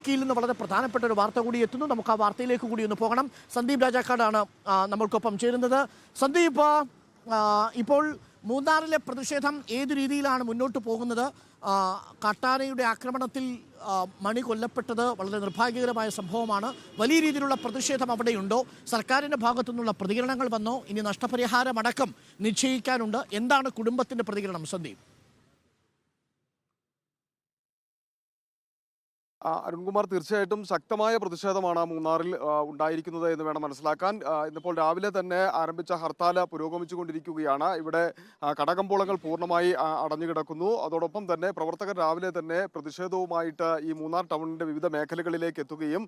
ിൽ നിന്ന് വളരെ പ്രധാനപ്പെട്ട ഒരു വാർത്ത കൂടി എത്തുന്നു. നമുക്ക് ആ വാർത്തയിലേക്ക് കൂടി ഒന്ന് പോകണം. സന്ദീപ് രാജാക്കാടാണ് നമ്മൾക്കൊപ്പം ചേരുന്നത്. സന്ദീപ്, ഇപ്പോൾ മൂന്നാറിലെ പ്രതിഷേധം ഏതു രീതിയിലാണ് മുന്നോട്ട് പോകുന്നത്? കാട്ടാനയുടെ ആക്രമണത്തിൽ മണി കൊല്ലപ്പെട്ടത് വളരെ നിർഭാഗ്യകരമായ സംഭവമാണ്. വലിയ രീതിയിലുള്ള പ്രതിഷേധം അവിടെയുണ്ടോ? സർക്കാരിൻ്റെ ഭാഗത്തു നിന്നുള്ള പ്രതികരണങ്ങൾ വന്നോ? ഇനി നഷ്ടപരിഹാരമടക്കം നിശ്ചയിക്കാനുണ്ട്. എന്താണ് കുടുംബത്തിൻ്റെ പ്രതികരണം, സന്ദീപ്? അരുൺകുമാർ, തീർച്ചയായിട്ടും ശക്തമായ പ്രതിഷേധമാണ് മൂന്നാറിൽ ഉണ്ടായിരിക്കുന്നത് എന്ന് വേണം മനസ്സിലാക്കാൻ. ഇന്നിപ്പോൾ രാവിലെ തന്നെ ആരംഭിച്ച ഹർത്താൽ പുരോഗമിച്ചുകൊണ്ടിരിക്കുകയാണ്. ഇവിടെ കടകമ്പോളങ്ങൾ പൂർണ്ണമായി അടഞ്ഞുകിടക്കുന്നു. അതോടൊപ്പം തന്നെ പ്രവർത്തകർ രാവിലെ തന്നെ പ്രതിഷേധവുമായിട്ട് ഈ മൂന്നാർ ടൗണിന്റെ വിവിധ മേഖലകളിലേക്ക് എത്തുകയും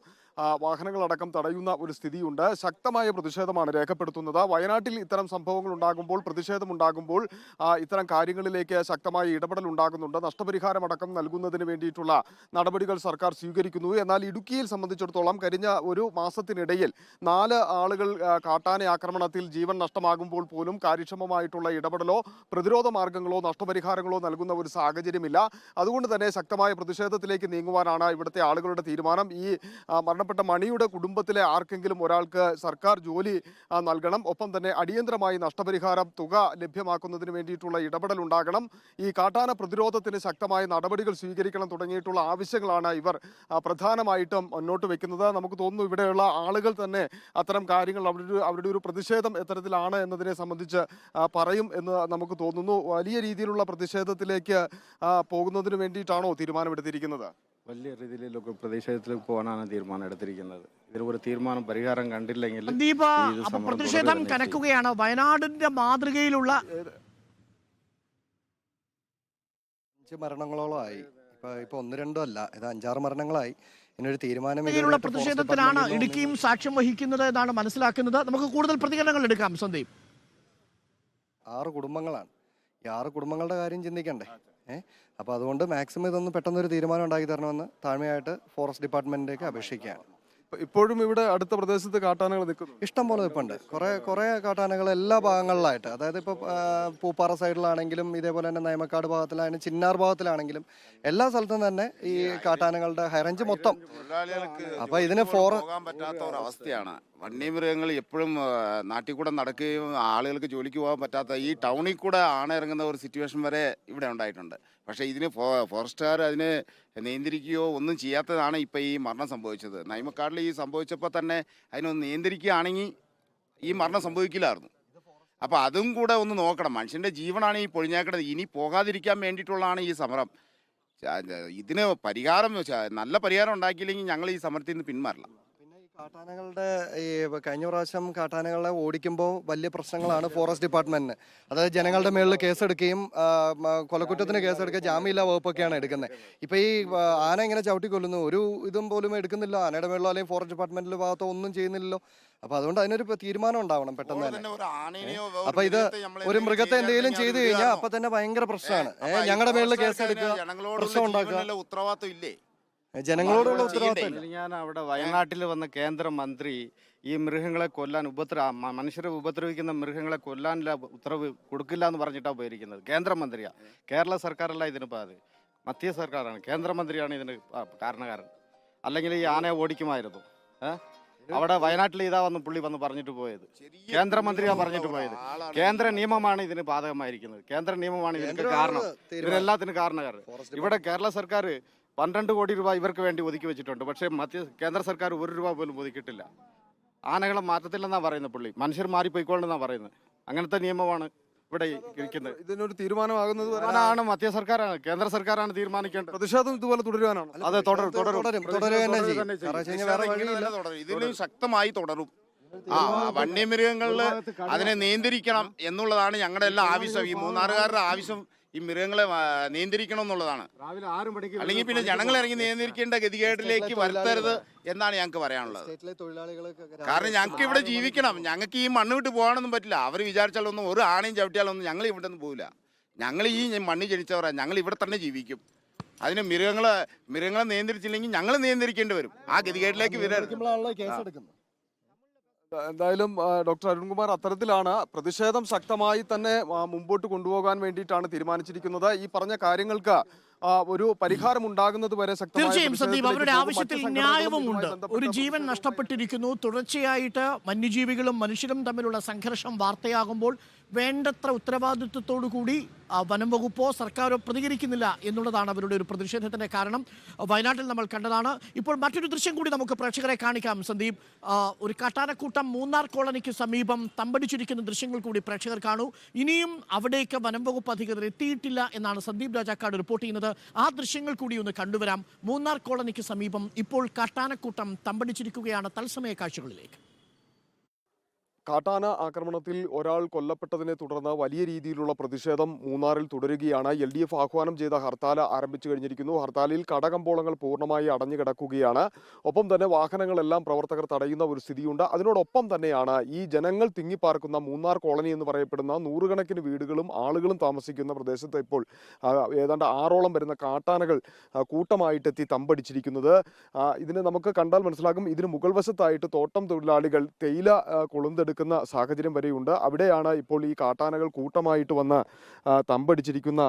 വാഹനങ്ങളടക്കം തടയുന്ന ഒരു സ്ഥിതിയുണ്ട്. ശക്തമായ പ്രതിഷേധമാണ് രേഖപ്പെടുത്തുന്നത്. വയനാട്ടിൽ ഇത്തരം സംഭവങ്ങൾ ഉണ്ടാകുമ്പോൾ, പ്രതിഷേധമുണ്ടാകുമ്പോൾ ഇത്തരം കാര്യങ്ങളിലേക്ക് ശക്തമായ ഇടപെടൽ ഉണ്ടാകുന്നുണ്ട്. നഷ്ടപരിഹാരമടക്കം നൽകുന്നതിന് വേണ്ടിയിട്ടുള്ള നടപടികൾ സർക്കാർ സ്വീകരിക്കുന്നു. എന്നാൽ ഇടുക്കിയിൽ സംബന്ധിച്ചിടത്തോളം കഴിഞ്ഞ ഒരു മാസത്തിനിടയിൽ 4 ആളുകൾ കാട്ടാന ആക്രമണത്തിൽ ജീവൻ നഷ്ടമാകുമ്പോൾ പോലും കാര്യക്ഷമമായിട്ടുള്ള ഇടപെടലോ പ്രതിരോധ മാർഗങ്ങളോ നഷ്ടപരിഹാരങ്ങളോ നൽകുന്ന ഒരു സാഹചര്യമില്ല. അതുകൊണ്ട് തന്നെ ശക്തമായ പ്രതിഷേധത്തിലേക്ക് നീങ്ങുവാനാണ് ഇവിടുത്തെ ആളുകളുടെ തീരുമാനം. ഈ മരണപ്പെട്ട മണിയുടെ കുടുംബത്തിലെ ആർക്കെങ്കിലും ഒരാൾക്ക് സർക്കാർ ജോലി നൽകണം. ഒപ്പം തന്നെ അടിയന്തരമായി നഷ്ടപരിഹാരം തുക ലഭ്യമാക്കുന്നതിന് വേണ്ടിയിട്ടുള്ള ഇടപെടൽ ഉണ്ടാകണം. ഈ കാട്ടാന പ്രതിരോധത്തിന് ശക്തമായ നടപടികൾ സ്വീകരിക്കണം തുടങ്ങിയിട്ടുള്ള ആവശ്യങ്ങളാണ് ഇവർ പ്രധാനമായിട്ടും മുന്നോട്ട് വെക്കുന്നത്. നമുക്ക് തോന്നുന്നു ഇവിടെയുള്ള ആളുകൾ തന്നെ അത്തരം കാര്യങ്ങൾ അവരുടെ ഒരു പ്രതിഷേധം എത്തരത്തിലാണ് എന്നതിനെ സംബന്ധിച്ച് പറയും എന്ന് നമുക്ക് തോന്നുന്നു. വലിയ രീതിയിലുള്ള പ്രതിഷേധത്തിലേക്ക് പോകുന്നതിന് വേണ്ടിയിട്ടാണോ തീരുമാനമെടുത്തിരിക്കുന്നത്? വലിയ രീതിയിലൊക്കെ പ്രതിഷേധത്തിലേക്ക് പോകാനാണ് തീരുമാനം എടുത്തിരിക്കുന്നത്. ഇതിലൊരു തീരുമാനം പരിഹാരം കണ്ടില്ലെങ്കിൽ പ്രതിഷേധം കനക്കുകയാണ്. വയനാടിന്റെ മാതൃകയിലുള്ള മരണങ്ങളോളമായി ഇപ്പൊ 1-2 അല്ല, ഇത് 5-6 മരണങ്ങളായി. ഇതിനൊരു തീരുമാനം പ്രതിഷേധത്തിലാണ് ഇടുക്കിയും സാക്ഷ്യം വഹിക്കുന്നത് എന്നാണ് മനസ്സിലാക്കുന്നത്. നമുക്ക് കൂടുതൽ പ്രതികരണങ്ങൾ എടുക്കാം. സന്ദീപ്, 6 കുടുംബങ്ങളാണ്. ഈ 6 കുടുംബങ്ങളുടെ കാര്യം ചിന്തിക്കണ്ടേ? അപ്പൊ അതുകൊണ്ട് മാക്സിമം ഇതൊന്ന് പെട്ടെന്നൊരു തീരുമാനം ഉണ്ടാക്കി തരണമെന്ന് താഴ്മയായിട്ട് ഫോറസ്റ്റ് ഡിപ്പാർട്ട്മെന്റിലേക്ക് അപേക്ഷിക്കുകയാണ്. ഇപ്പോഴും ഇവിടെ അടുത്ത പ്രദേശത്ത് കാട്ടാനകൾ നിൽക്കുന്നു. ഇഷ്ടം പോലെ നിൽപ്പുണ്ട്. കുറെ കാട്ടാനകൾ എല്ലാ ഭാഗങ്ങളിലായിട്ട്, അതായത് ഇപ്പോൾ പൂപ്പാറ സൈഡിലാണെങ്കിലും ഇതേപോലെ തന്നെ നയമക്കാട് ഭാഗത്തിലാണെങ്കിലും ചിന്നാർ ഭാഗത്തിലാണെങ്കിലും എല്ലാ സ്ഥലത്തും തന്നെ ഈ കാട്ടാനകളുടെ ഹൈറേഞ്ച് മൊത്തം. അപ്പൊ ഇതിന് പോകാൻ പറ്റാത്ത ഒരു അവസ്ഥയാണ്. വന്യമൃഗങ്ങൾ എപ്പോഴും നാട്ടിൽ കൂടെ നടക്കുകയും ആളുകൾക്ക് ജോലിക്ക് പോകാൻ പറ്റാത്ത ഈ ടൗണിൽ കൂടെ ഇറങ്ങുന്ന ഒരു സിറ്റുവേഷൻ വരെ ഇവിടെ ഉണ്ടായിട്ടുണ്ട്. പക്ഷേ ഇതിന് ഫോറസ്റ്റുകാർ അതിനെ നിയന്ത്രിക്കുകയോ ഒന്നും ചെയ്യാത്തതാണ് ഇപ്പോൾ ഈ മരണം സംഭവിച്ചത്. നൈമക്കാടിൽ ഈ സംഭവിച്ചപ്പോൾ തന്നെ അതിനൊന്ന് നിയന്ത്രിക്കുകയാണെങ്കിൽ ഈ മരണം സംഭവിക്കില്ലായിരുന്നു. അപ്പോൾ അതും കൂടെ ഒന്ന് നോക്കണം. മനുഷ്യൻ്റെ ജീവനാണ് ഈ പൊളിഞ്ഞേക്കണത്. ഇനി പോകാതിരിക്കാൻ വേണ്ടിയിട്ടുള്ളതാണ് ഈ സമരം. ഇതിന് നല്ല പരിഹാരം ഉണ്ടാക്കിയില്ലെങ്കിൽ ഞങ്ങൾ ഈ സമരത്തിൽ നിന്ന് പിന്മാറില്ല. കാട്ടാനകളുടെ ഈ കഴിഞ്ഞ പ്രാവശ്യം കാട്ടാനകളെ ഓടിക്കുമ്പോൾ വലിയ പ്രശ്നങ്ങളാണ് ഫോറസ്റ്റ് ഡിപ്പാർട്ട്മെന്റിന്. അതായത് ജനങ്ങളുടെ മേളിൽ കേസെടുക്കുകയും കൊലക്കുറ്റത്തിന് കേസെടുക്കുക, ജാമ്യമില്ലാ വകുപ്പൊക്കെയാണ് എടുക്കുന്നത്. ഇപ്പൊ ഈ ആന ഇങ്ങനെ ചവിട്ടിക്കൊല്ലുന്നു, ഒരു ഇതും പോലും എടുക്കുന്നില്ല. ആനയുടെ മേളിലോ അല്ലെങ്കിൽ ഫോറസ്റ്റ് ഡിപ്പാർട്ട്മെന്റിന്റെ ഭാഗത്തോ ഒന്നും ചെയ്യുന്നില്ലല്ലോ. അപ്പൊ അതുകൊണ്ട് അതിനൊരു തീരുമാനം ഉണ്ടാവണം പെട്ടെന്ന് തന്നെ. അപ്പൊ ഇത് ഒരു മൃഗത്തെ എന്തെങ്കിലും ചെയ്തു കഴിഞ്ഞാൽ അപ്പൊ തന്നെ ഭയങ്കര പ്രശ്നമാണ്. ഞങ്ങളുടെ മേളിൽ കേസെടുക്കുക, പ്രശ്നം ഉണ്ടാക്കുക. ഉത്തരവാദിത്വം ഇല്ലേ ജനങ്ങളോടുള്ള ഉത്തരവാദിത്തം? ഞാൻ അവിടെ വയനാട്ടിൽ വന്ന കേന്ദ്രമന്ത്രി ഈ മൃഗങ്ങളെ കൊല്ലാൻ മനുഷ്യരെ ഉപദ്രവിക്കുന്ന മൃഗങ്ങളെ കൊല്ലാനുള്ള ഉത്തരവ് കൊടുക്കില്ല എന്ന് പറഞ്ഞിട്ടാണ് പോയിരിക്കുന്നത്. കേന്ദ്രമന്ത്രിയാ, കേരള സർക്കാരല്ല ഇതിന് പാത്, മധ്യ സർക്കാരാണ്. കേന്ദ്രമന്ത്രിയാണ് ഇതിന് കാരണക്കാരൻ. അല്ലെങ്കിൽ ഈ ആനയെ ഓടിക്കുമായിരുന്നു. അവിടെ വയനാട്ടിൽ പുള്ളി വന്ന് പറഞ്ഞിട്ട് പോയത്. കേന്ദ്രമന്ത്രിയാണ് പറഞ്ഞിട്ട് പോയത്. കേന്ദ്ര നിയമമാണ് ഇതിന് ബാധകമായിരിക്കുന്നത്. കേന്ദ്ര നിയമമാണ് ഇതിന് കാരണം, ഇതിനെല്ലാത്തിനും കാരണക്കാരൻ. ഇവിടെ കേരള സർക്കാർ 12 കോടി രൂപ ഇവർക്ക് വേണ്ടി ഒതുക്കി വെച്ചിട്ടുണ്ട്. പക്ഷേ കേന്ദ്ര സർക്കാർ 1 രൂപ പോലും ഒതുക്കിയിട്ടില്ല. ആനകളെ മാറ്റത്തില്ലെന്നാണ് പറയുന്നത് പുള്ളി. മനുഷ്യർ മാറിപ്പോയിക്കൊണ്ടെന്നാണ് പറയുന്നത്. അങ്ങനത്തെ നിയമമാണ് ഇവിടെ ഇരിക്കുന്നത്. ഇതിനൊരു തീരുമാനമാകുന്നത് ആണ് മധ്യ സർക്കാരാണ്, കേന്ദ്ര സർക്കാരാണ് തീരുമാനിക്കേണ്ടത്. പ്രതിഷേധം ഇതുപോലെ തുടരുവാനാണ്. അതെ, തുടരും. ഇതിലും ശക്തമായി തുടരും. വന്യമൃഗങ്ങളില് അതിനെ നിയന്ത്രിക്കണം എന്നുള്ളതാണ് ഞങ്ങളുടെ എല്ലാ ആവശ്യം. ഈ മൂന്നാറുകാരുടെ ആവശ്യം ഈ മൃഗങ്ങളെ നിയന്ത്രിക്കണം എന്നുള്ളതാണ്. അല്ലെങ്കിൽ പിന്നെ ജനങ്ങൾ ഇറങ്ങി നിയന്ത്രിക്കേണ്ട ഗതികേടിലേക്ക് വരുത്തരുത് എന്നാണ് ഞങ്ങൾക്ക് പറയാനുള്ളത്. കാരണം ഞങ്ങൾക്ക് ഇവിടെ ജീവിക്കണം. ഞങ്ങൾക്ക് ഈ മണ്ണ് വിട്ട് പോകാനൊന്നും പറ്റില്ല. അവർ വിചാരിച്ചാലൊന്നും ഒരു ആണയും ചവിട്ടിയാലൊന്നും ഞങ്ങൾ ഇവിടെ നിന്ന് പോകില്ല. ഞങ്ങൾ ഈ മണ്ണ് ജനിച്ചവരാ. ഞങ്ങൾ ഇവിടെ തന്നെ ജീവിക്കും. അതിന് മൃഗങ്ങളെ നിയന്ത്രിച്ചില്ലെങ്കിൽ ഞങ്ങൾ നിയന്ത്രിക്കേണ്ടി വരും. ആ ഗതികേടിലേക്ക് വരരുത്. എന്തായാലും ഡോക്ടർ അരുൺകുമാർ, അത്തരത്തിലാണ് പ്രതിഷേധം ശക്തമായി തന്നെ മുമ്പോട്ട് കൊണ്ടുപോകാൻ വേണ്ടിയിട്ടാണ് തീരുമാനിച്ചിരിക്കുന്നത്. ഈ പറഞ്ഞ കാര്യങ്ങൾക്ക് ഒരു പരിഹാരം ഉണ്ടാകുന്നത് വരെ ശക്തമായ തീർച്ചയായും സന്ദീപ്, പ്രതിഷേധത്തിലേക്ക് അവരുടെ പോകും. ആവശ്യത്തിൽ മറ്റ് ന്യായവുമുണ്ട്. സംഘടനകളും ഇതുമായി ഒരു ബന്ധപ്പെട്ട ജീവൻ പ്രതിഷേധവുമായി നഷ്ടപ്പെട്ടിരിക്കുന്നു. തുടർച്ചയായിട്ട് വന്യജീവികളും മനുഷ്യരും തമ്മിലുള്ള സംഘർഷം വാർത്തയാകുമ്പോൾ വേണ്ടത്ര ഉത്തരവാദിത്വത്തോടു കൂടി വനം വകുപ്പോ സർക്കാരോ പ്രതികരിക്കുന്നില്ല എന്നുള്ളതാണ് അവരുടെ ഒരു പ്രതിഷേധത്തിന്റെ കാരണം. വയനാട്ടിൽ നമ്മൾ കണ്ടതാണ്. ഇപ്പോൾ മറ്റൊരു ദൃശ്യം കൂടി നമുക്ക് പ്രേക്ഷകരെ കാണിക്കാം സന്ദീപ്. ഒരു കാട്ടാനക്കൂട്ടം മൂന്നാർ കോളനിക്ക് സമീപം തമ്പടിച്ചിരിക്കുന്ന ദൃശ്യങ്ങൾ കൂടി പ്രേക്ഷകർ കാണൂ. ഇനിയും അവിടേക്ക് വനം വകുപ്പ് അധികൃതർ എത്തിയിട്ടില്ല എന്നാണ് സന്ദീപ് രാജാക്കാട് റിപ്പോർട്ട് ചെയ്യുന്നത്. ആ ദൃശ്യങ്ങൾ കൂടി ഒന്ന് കണ്ടുവരാം. മൂന്നാർ കോളനിക്ക് സമീപം ഇപ്പോൾ കാട്ടാനക്കൂട്ടം തമ്പടിച്ചിരിക്കുകയാണ്. തത്സമയ കാഴ്ചകളിലേക്ക്. കാട്ടാന ആക്രമണത്തിൽ ഒരാൾ കൊല്ലപ്പെട്ടതിനെ തുടർന്ന് വലിയ രീതിയിലുള്ള പ്രതിഷേധം മൂന്നാറിൽ തുടരുകയാണ്. LDF ആഹ്വാനം ചെയ്ത ഹർത്താൽ ആരംഭിച്ചു കഴിഞ്ഞിരിക്കുന്നു. ഹർത്താലിൽ കടകമ്പോളങ്ങൾ പൂർണ്ണമായി അടഞ്ഞു കിടക്കുകയാണ്. ഒപ്പം തന്നെ വാഹനങ്ങളെല്ലാം പ്രവർത്തകർ തടയുന്ന ഒരു സ്ഥിതിയുണ്ട്. അതിനോടൊപ്പം തന്നെയാണ് ഈ ജനങ്ങൾ തിങ്ങിപ്പാർക്കുന്ന മൂന്നാർ കോളനി എന്ന് പറയപ്പെടുന്ന നൂറുകണക്കിന് വീടുകളും ആളുകളും താമസിക്കുന്ന പ്രദേശത്ത് ഇപ്പോൾ ഏതാണ്ട് 6ഓളം വരുന്ന കാട്ടാനകൾ കൂട്ടമായിട്ടെത്തി തമ്പടിച്ചിരിക്കുന്നത്. ഇതിന് നമുക്ക് കണ്ടാൽ മനസ്സിലാകും. ഇതിന് മുകൾ വശത്തായിട്ട് തോട്ടം തൊഴിലാളികൾ തേയില കൊളുന്തെടുക്കുന്ന സാഹചര്യം വരെയുണ്ട്. അവിടെയാണ് ഇപ്പോൾ ഈ കാട്ടാനകൾ കൂട്ടമായിട്ട് വന്ന് തമ്പടിച്ചിരിക്കുന്ന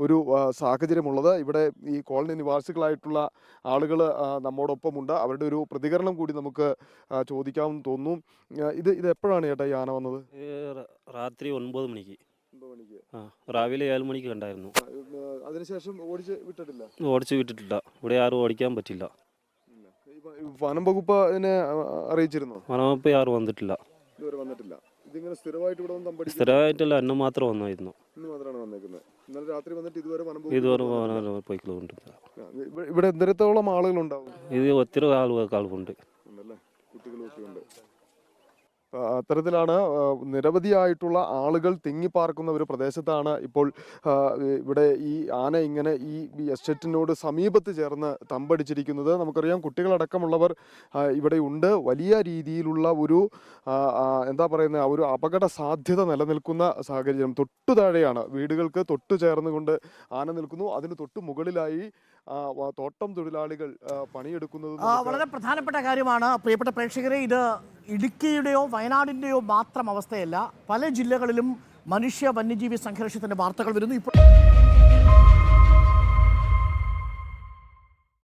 ഒരു സാഹചര്യമുള്ളത്. ഇവിടെ ഈ കോളനി നിവാസികളായിട്ടുള്ള ആളുകൾ നമ്മോടൊപ്പമുണ്ട്. അവരുടെ ഒരു പ്രതികരണം കൂടി നമുക്ക് ചോദിക്കാമെന്ന് തോന്നുന്നു. ഇത് എപ്പോഴാണ് ചേട്ടാ ഈ ആന വന്നത്? രാത്രി 9 മണിക്ക്. രാവിലെ 7 മണിക്ക് കണ്ടായിരുന്നു. അതിനുശേഷം ഓടിച്ച് വിട്ടിട്ടില്ല? ഓടിച്ചു വിട്ടിട്ടില്ല. ഇവിടെ ആരും ഓടിക്കാൻ പറ്റില്ല. വനം വകുപ്പ് ഇതിനെ അറിയിച്ചിരുന്നോ? വനം വകുപ്പ് ആരും വന്നിട്ടില്ല. ഇതുവരെ വന്നിട്ടില്ല. ഇതിങ്ങനെ സ്ഥിരമായിട്ട് ഇവിടെ വന്ന് തമ്പടിക്കും? സ്ഥിരമായിട്ടല്ല, എന്നെ മാത്രം വന്നായിരുന്നു. ഇന്ന് മാത്രമാണ് വന്നേക്കുന്നത്. ഇന്നലെ രാത്രി വന്നിട്ട് ഇതുവരെ ഇതുവരെ പോയിക്കൊണ്ട് ഇവിടെ എന്തരത്തോളം ആളുകളുണ്ടാവും? ഇത് ഒത്തിരി ആളുകളുണ്ട്. ഉണ്ടല്ലേ, കുട്ടികളും ഒക്കെ ഉണ്ട്. അത്തരത്തിലാണ് നിരവധിയായിട്ടുള്ള ആളുകൾ തിങ്ങിപ്പാർക്കുന്ന ഒരു പ്രദേശത്താണ് ഇപ്പോൾ ഇവിടെ ഈ ആന ഇങ്ങനെ ഈ എസ്റ്റേറ്റിനോട് സമീപത്ത് ചേർന്ന് തമ്പടിച്ചിരിക്കുന്നത്. നമുക്കറിയാം, കുട്ടികളടക്കമുള്ളവർ ഇവിടെ ഉണ്ട്. വലിയ രീതിയിലുള്ള ഒരു എന്താ പറയുന്നത്, ഒരു അപകട സാധ്യത നിലനിൽക്കുന്ന സാഹചര്യം. തൊട്ടു താഴെയാണ്, വീടുകൾക്ക് തൊട്ടു ചേർന്നുകൊണ്ട് ആന നിൽക്കുന്നു. അതിന് തൊട്ടു മുകളിലായി തോട്ടം തൊഴിലാളികൾ പണിയെടുക്കുന്നത് വളരെ പ്രധാനപ്പെട്ട കാര്യമാണ്. പ്രിയപ്പെട്ട പ്രേക്ഷകരെ, ഇത് ഇടുക്കിയുടെയോ വയനാടിൻ്റെയോ മാത്രം അവസ്ഥയല്ല. പല ജില്ലകളിലും മനുഷ്യ വന്യജീവി സംഘർഷത്തിന്റെ വാർത്തകൾ വരുന്നു. ഇപ്പോൾ